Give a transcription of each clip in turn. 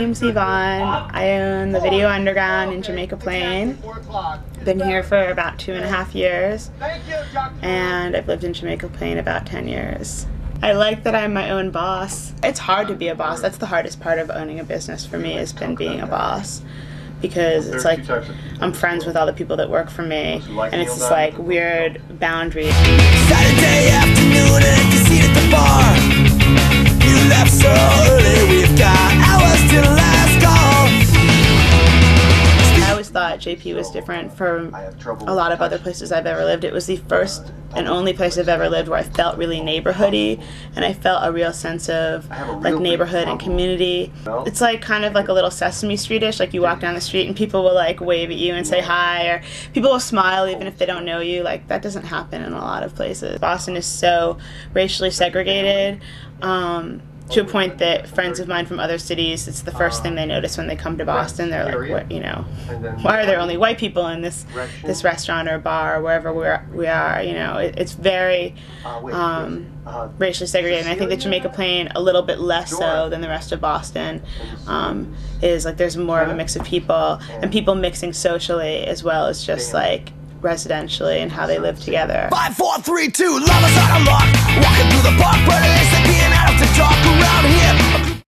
name's Yvonne. I own the Video Underground in Jamaica Plain. Been here for about 2.5 years, and I've lived in Jamaica Plain about 10 years. I like that I'm my own boss. It's hard to be a boss. That's the hardest part of owning a business for me, has been being a boss. Because it's like, I'm friends with all the people that work for me, and it's this like weird boundary. Saturday afternoon and you see at the bar. You left so early, we've got hours till the last call. I always thought JP was different from a lot of other places I've ever lived. It was the first and only place I've ever lived where I felt really neighborhoody, and I felt a real sense of like neighborhood and community. It's like kind of like a little Sesame Street-ish, like you walk down the street and people will like wave at you and say hi, or people will smile even if they don't know you. Like that doesn't happen in a lot of places. Boston is so racially segregated, to a point that friends of mine from other cities, it's the first thing they notice when they come to Boston. They're like, what, you know, why are there only white people in this restaurant or bar or wherever we are, you know. It's very racially segregated, and I think that Jamaica Plain, a little bit less so than the rest of Boston, is like there's more of a mix of people, and people mixing socially as well as just like residentially and how they live together. 5, 4, 3, 2, lovers on a lock. Walking through the park, but it isn't being out to talk around here.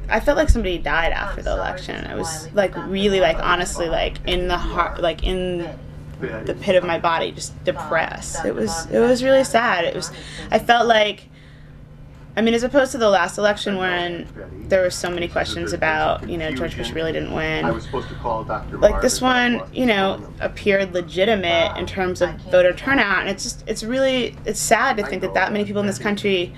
I felt like somebody died after the election. I was like really like honestly like in the heart, like in the pit of my body, just depressed. It was really sad. I felt like, I mean, as opposed to the last election when there were so many questions about, you know, George Bush really didn't win. Like this one, you know, appeared legitimate in terms of voter turnout, and it's sad to think that that many people in this country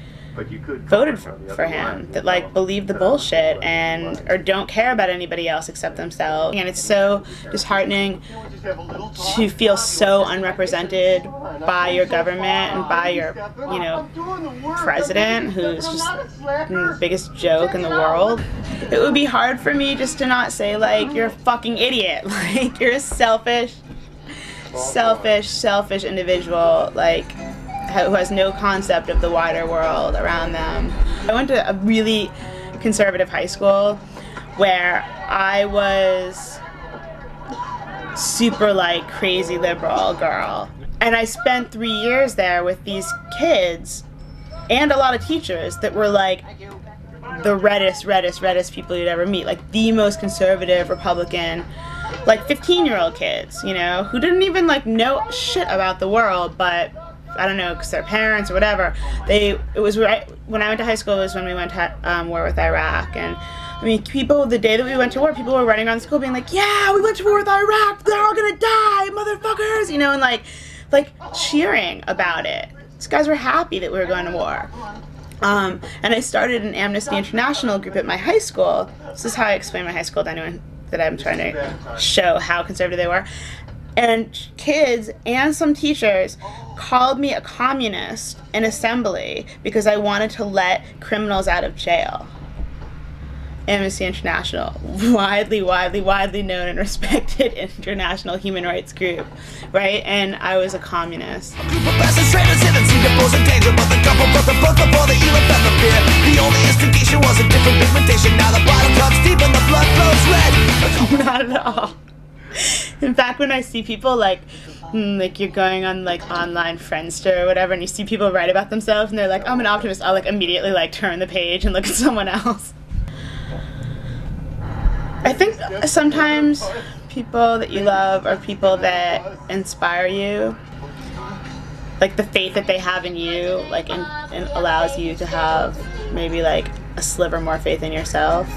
voted for him, that like believe the bullshit and or don't care about anybody else except themselves. And it's so disheartening to feel so unrepresented by your government and by your, you know, president, who's just the biggest joke in the world. It would be hard for me just to not say like, you're a fucking idiot, like you're a selfish individual, like who has no concept of the wider world around them. I went to a really conservative high school where I was super like crazy liberal girl, and I spent 3 years there with these kids and a lot of teachers that were like the reddest people you'd ever meet, like the most conservative Republican, like 15-year-old kids, you know, who didn't even like know shit about the world, but I don't know, because their parents or whatever. It was right when I went to high school. It was when we went to war with Iraq, and I mean, people, the day that we went to war, people were running around school being like, "Yeah, we went to war with Iraq. They're all gonna die, motherfuckers!" You know, and like cheering about it. These guys were happy that we were going to war. And I started an Amnesty International group at my high school. This is how I explain my high school to anyone that I'm trying to show how conservative they were. And kids and some teachers called me a communist in assembly because I wanted to let criminals out of jail. Amnesty International, widely known and respected international human rights group, right? And I was a communist. The only instigation was a different pigmentation. Now the bottle cuts deep and the blood flows red. Not at all. In fact, when I see people like you're going on like online Friendster or whatever, and you see people write about themselves and they're like, I'm an optimist, I'll like immediately like turn the page and look at someone else. I think sometimes people that you love are people that inspire you. Like the faith that they have in you, like and allows you to have maybe like a sliver more faith in yourself.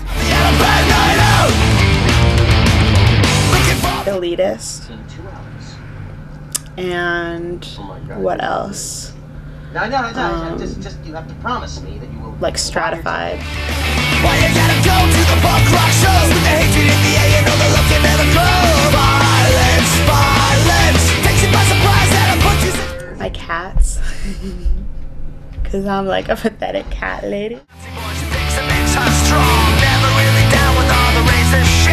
Elitist. And what else? No, just you have to promise me that you will. Like stratified. Why you gotta go to the punk rock shows with the hatred in the air? You know the love can never grow. Violence takes you by surprise and puts you. My cats. Cause I'm like a pathetic cat lady. She thinks it makes her strong. Never really down with all the racist shit.